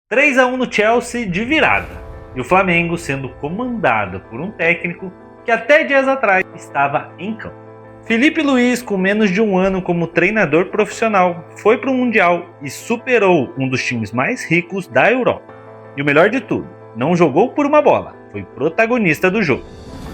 3-1 no Chelsea de virada, e o Flamengo sendo comandado por um técnico que até dias atrás estava em campo. Filipe Luís, com menos de um ano como treinador profissional, foi para o Mundial e superou um dos times mais ricos da Europa. E o melhor de tudo, não jogou por uma bola, foi protagonista do jogo.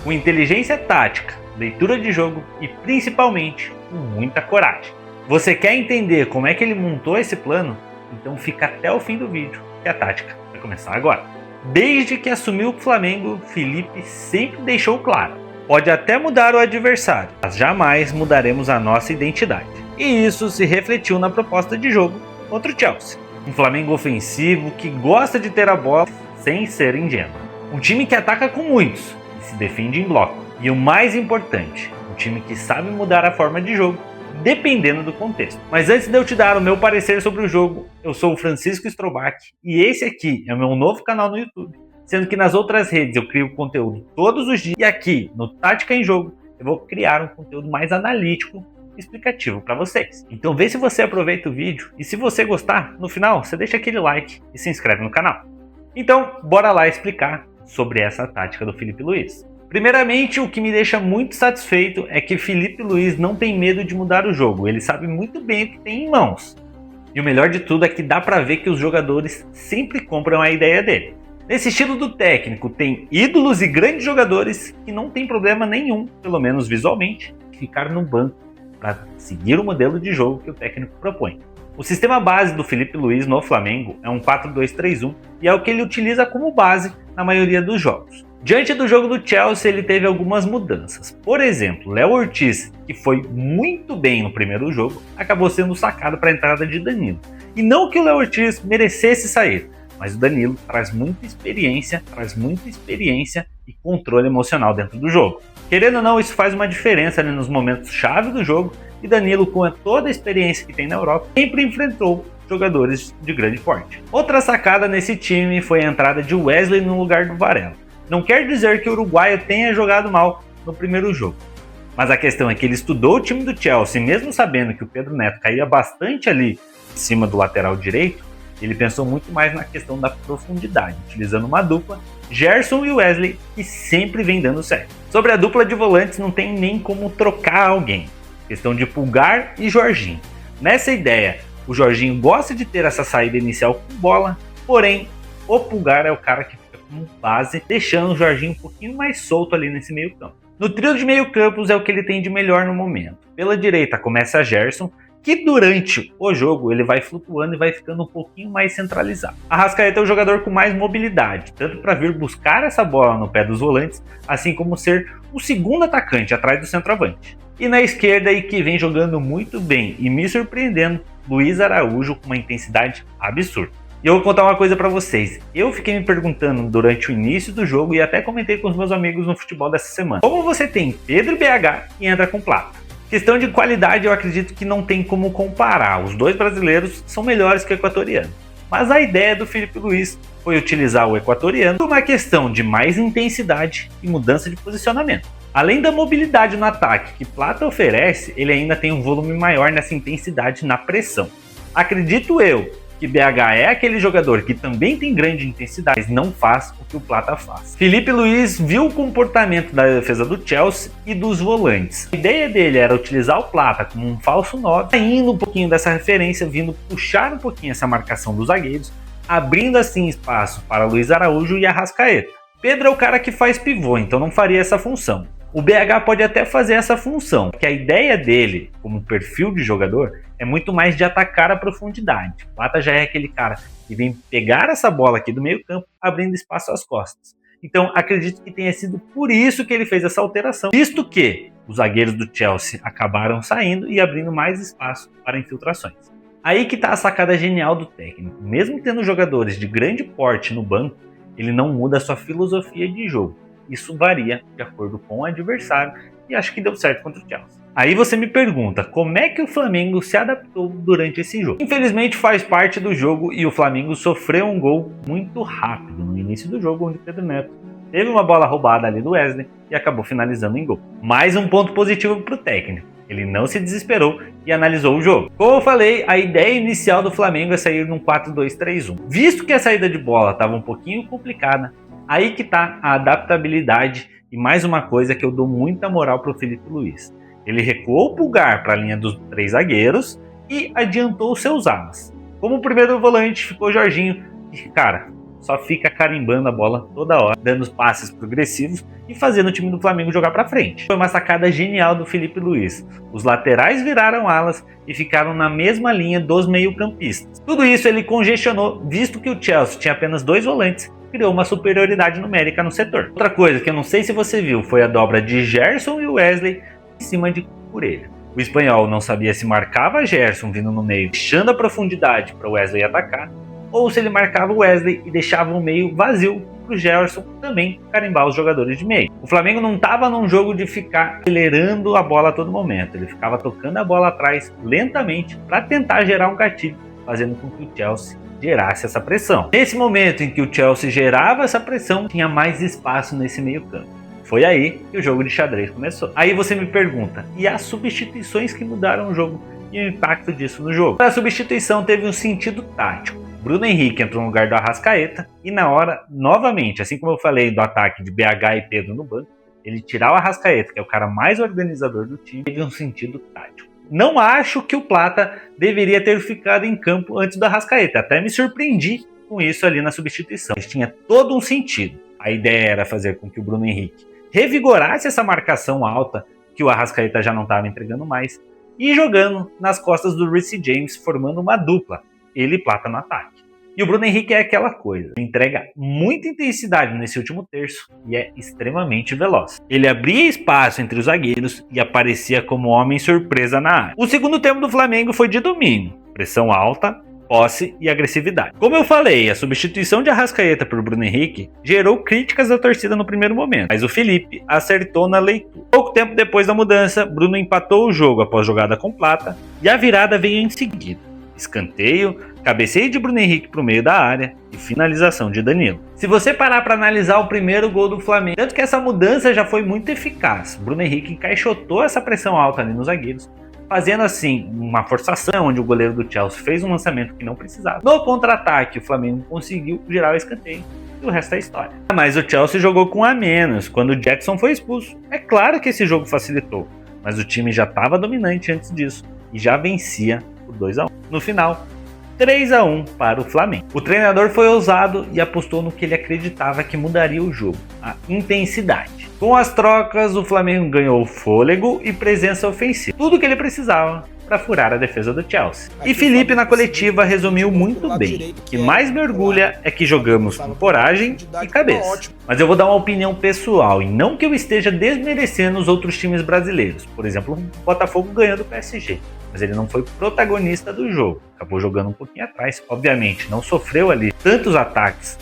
Com inteligência tática, leitura de jogo e principalmente com muita coragem. Você quer entender como é que ele montou esse plano? Então fica até o fim do vídeo, que a tática vai começar agora. Desde que assumiu o Flamengo, Filipe sempre deixou claro: pode até mudar o adversário, mas jamais mudaremos a nossa identidade. E isso se refletiu na proposta de jogo contra o Chelsea. Um Flamengo ofensivo que gosta de ter a bola sem ser ingênuo. Um time que ataca com muitos e se defende em bloco. E o mais importante, um time que sabe mudar a forma de jogo dependendo do contexto. Mas antes de eu te dar o meu parecer sobre o jogo, eu sou o Francisco Strombach e esse aqui é o meu novo canal no YouTube. Sendo que nas outras redes eu crio conteúdo todos os dias e aqui no Tática em Jogo eu vou criar um conteúdo mais analítico e explicativo para vocês. Então vê se você aproveita o vídeo e se você gostar, no final você deixa aquele like e se inscreve no canal. Então bora lá explicar sobre essa tática do Filipe Luís. Primeiramente, o que me deixa muito satisfeito é que Filipe Luís não tem medo de mudar o jogo, ele sabe muito bem o que tem em mãos. E o melhor de tudo é que dá para ver que os jogadores sempre compram a ideia dele. Nesse estilo do técnico, tem ídolos e grandes jogadores que não tem problema nenhum, pelo menos visualmente, ficar no banco para seguir o modelo de jogo que o técnico propõe. O sistema base do Filipe Luís no Flamengo é um 4-2-3-1 e é o que ele utiliza como base na maioria dos jogos. Diante do jogo do Chelsea, ele teve algumas mudanças. Por exemplo, Léo Ortiz, que foi muito bem no primeiro jogo, acabou sendo sacado para a entrada de Danilo. E não que o Léo Ortiz merecesse sair, mas o Danilo traz muita experiência e controle emocional dentro do jogo. Querendo ou não, isso faz uma diferença ali nos momentos chave do jogo, e Danilo, com toda a experiência que tem na Europa, sempre enfrentou jogadores de grande porte. Outra sacada nesse time foi a entrada de Wesley no lugar do Varela. Não quer dizer que o uruguaio tenha jogado mal no primeiro jogo, mas a questão é que ele estudou o time do Chelsea, mesmo sabendo que o Pedro Neto caía bastante ali em cima do lateral direito. Ele pensou muito mais na questão da profundidade, utilizando uma dupla, Gerson e Wesley, que sempre vem dando certo. Sobre a dupla de volantes, não tem nem como trocar alguém. Questão de Pulgar e Jorginho. Nessa ideia, o Jorginho gosta de ter essa saída inicial com bola, porém, o Pulgar é o cara que fica como base, deixando o Jorginho um pouquinho mais solto ali nesse meio campo. No trio de meio campos é o que ele tem de melhor no momento. Pela direita começa Gerson, que durante o jogo ele vai flutuando e vai ficando um pouquinho mais centralizado. Arrascaeta é o jogador com mais mobilidade, tanto para vir buscar essa bola no pé dos volantes, assim como ser o segundo atacante atrás do centroavante. E na esquerda, e que vem jogando muito bem e me surpreendendo, Luiz Araújo com uma intensidade absurda. E eu vou contar uma coisa para vocês, eu fiquei me perguntando durante o início do jogo e até comentei com os meus amigos no futebol dessa semana, como você tem Pedro BH e entra com Plata? Questão de qualidade, eu acredito que não tem como comparar. Os dois brasileiros são melhores que o equatoriano. Mas a ideia do Filipe Luís foi utilizar o equatoriano por uma questão de mais intensidade e mudança de posicionamento. Além da mobilidade no ataque que Plata oferece, ele ainda tem um volume maior nessa intensidade na pressão. Acredito eu que BH é aquele jogador que também tem grande intensidade, mas não faz o que o Plata faz. Filipe Luís viu o comportamento da defesa do Chelsea e dos volantes. A ideia dele era utilizar o Plata como um falso 9, saindo um pouquinho dessa referência, vindo puxar um pouquinho essa marcação dos zagueiros, abrindo assim espaço para Luiz Araújo e Arrascaeta. Pedro é o cara que faz pivô, então não faria essa função. O BH pode até fazer essa função, porque a ideia dele, como perfil de jogador, é muito mais de atacar a profundidade. O Plata já é aquele cara que vem pegar essa bola aqui do meio campo, abrindo espaço às costas. Então acredito que tenha sido por isso que ele fez essa alteração, visto que os zagueiros do Chelsea acabaram saindo e abrindo mais espaço para infiltrações. Aí que está a sacada genial do técnico. Mesmo tendo jogadores de grande porte no banco, ele não muda a sua filosofia de jogo. Isso varia de acordo com o adversário e acho que deu certo contra o Chelsea. Aí você me pergunta, como é que o Flamengo se adaptou durante esse jogo? Infelizmente faz parte do jogo e o Flamengo sofreu um gol muito rápido no início do jogo, onde o Pedro Neto teve uma bola roubada ali do Wesley e acabou finalizando em gol. Mais um ponto positivo para o técnico. Ele não se desesperou e analisou o jogo. Como eu falei, a ideia inicial do Flamengo é sair num 4-2-3-1. Visto que a saída de bola estava um pouquinho complicada, aí que tá a adaptabilidade e mais uma coisa que eu dou muita moral pro Filipe Luís. Ele recuou o Pulgar para a linha dos 3 zagueiros e adiantou os seus alas. Como primeiro volante ficou o Jorginho, que, cara, só fica carimbando a bola toda hora, dando os passes progressivos e fazendo o time do Flamengo jogar para frente. Foi uma sacada genial do Filipe Luís. Os laterais viraram alas e ficaram na mesma linha dos meio-campistas. Tudo isso ele congestionou, visto que o Chelsea tinha apenas 2 volantes, criou uma superioridade numérica no setor. Outra coisa que eu não sei se você viu foi a dobra de Gerson e Wesley em cima de Cucurella. O espanhol não sabia se marcava Gerson vindo no meio, deixando a profundidade para o Wesley atacar, ou se ele marcava o Wesley e deixava o meio vazio para o Gerson também carimbar os jogadores de meio. O Flamengo não estava num jogo de ficar acelerando a bola a todo momento, ele ficava tocando a bola atrás lentamente para tentar gerar um gatilho, fazendo com que o Chelsea gerasse essa pressão. Nesse momento em que o Chelsea gerava essa pressão, tinha mais espaço nesse meio campo. Foi aí que o jogo de xadrez começou. Aí você me pergunta, e as substituições que mudaram o jogo e o impacto disso no jogo? A substituição teve um sentido tático. Bruno Henrique entrou no lugar do Arrascaeta e na hora, novamente, assim como eu falei do ataque de BH e Pedro no banco, ele tirar o Arrascaeta, que é o cara mais organizador do time, teve um sentido tático. Não acho que o Plata deveria ter ficado em campo antes do Arrascaeta. Até me surpreendi com isso ali na substituição. Mas tinha todo um sentido. A ideia era fazer com que o Bruno Henrique revigorasse essa marcação alta que o Arrascaeta já não estava entregando mais e jogando nas costas do Reece James, formando uma dupla. Ele e Plata no ataque. E o Bruno Henrique é aquela coisa, ele entrega muita intensidade nesse último terço e é extremamente veloz. Ele abria espaço entre os zagueiros e aparecia como homem surpresa na área. O segundo tempo do Flamengo foi de domínio, pressão alta, posse e agressividade. Como eu falei, a substituição de Arrascaeta por Bruno Henrique gerou críticas da torcida no primeiro momento, mas o Felipe acertou na leitura. Pouco tempo depois da mudança, Bruno empatou o jogo após jogada com Plata e a virada veio em seguida. Escanteio, cabeceio de Bruno Henrique para o meio da área e finalização de Danilo. Se você parar para analisar o primeiro gol do Flamengo, tanto que essa mudança já foi muito eficaz. Bruno Henrique encaixotou essa pressão alta ali nos zagueiros, fazendo assim uma forçação onde o goleiro do Chelsea fez um lançamento que não precisava. No contra-ataque, o Flamengo conseguiu girar o escanteio e o resto é história. Mas o Chelsea jogou com a menos quando o Jackson foi expulso. É claro que esse jogo facilitou, mas o time já estava dominante antes disso e já vencia por 2-1. No final, 3-1 para o Flamengo. O treinador foi ousado e apostou no que ele acreditava que mudaria o jogo, a intensidade. Com as trocas, o Flamengo ganhou fôlego e presença ofensiva, tudo que ele precisava para furar a defesa do Chelsea. E Felipe na coletiva resumiu muito bem. O que mais me orgulha é que jogamos com coragem e cabeça. Mas eu vou dar uma opinião pessoal, e não que eu esteja desmerecendo os outros times brasileiros. Por exemplo, o Botafogo ganhou do PSG. Mas ele não foi protagonista do jogo, acabou jogando um pouquinho atrás, obviamente não sofreu ali tantos ataques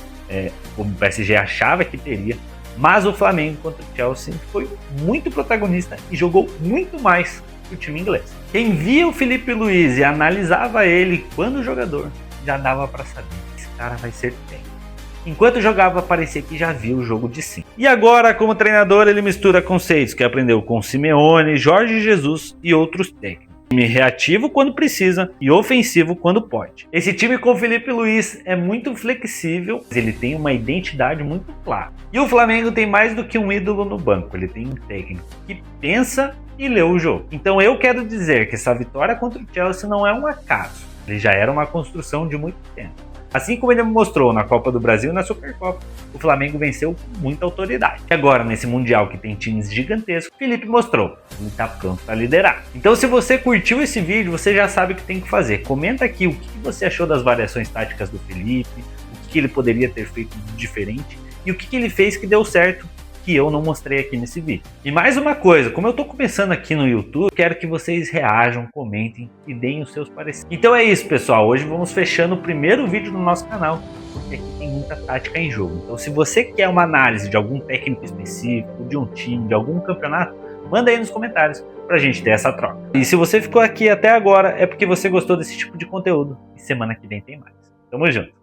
como o PSG achava que teria, mas o Flamengo contra o Chelsea foi muito protagonista e jogou muito mais que o time inglês. Quem via o Filipe Luís e analisava ele quando jogador, já dava para saber que esse cara vai ser técnico. Enquanto jogava, parecia que já viu o jogo de sim. E agora, como treinador, ele mistura conceitos que aprendeu com Simeone, Jorge Jesus e outros técnicos. Time reativo quando precisa e ofensivo quando pode. Esse time com o Filipe Luís é muito flexível, mas ele tem uma identidade muito clara. E o Flamengo tem mais do que um ídolo no banco, ele tem um técnico que pensa e lê o jogo. Então eu quero dizer que essa vitória contra o Chelsea não é um acaso, ele já era uma construção de muito tempo. Assim como ele mostrou na Copa do Brasil e na Supercopa, o Flamengo venceu com muita autoridade. E agora, nesse Mundial que tem times gigantescos, o Felipe mostrou que ele está pronto para liderar. Então, se você curtiu esse vídeo, você já sabe o que tem que fazer. Comenta aqui o que você achou das variações táticas do Felipe, o que ele poderia ter feito de diferente e o que ele fez que deu certo, que eu não mostrei aqui nesse vídeo. E mais uma coisa, como eu tô começando aqui no YouTube, quero que vocês reajam, comentem e deem os seus pareceres. Então é isso, pessoal, hoje vamos fechando o primeiro vídeo do nosso canal, porque aqui tem muita tática em jogo. Então se você quer uma análise de algum técnico específico, de um time, de algum campeonato, manda aí nos comentários pra gente ter essa troca. E se você ficou aqui até agora, é porque você gostou desse tipo de conteúdo, e semana que vem tem mais. Tamo junto!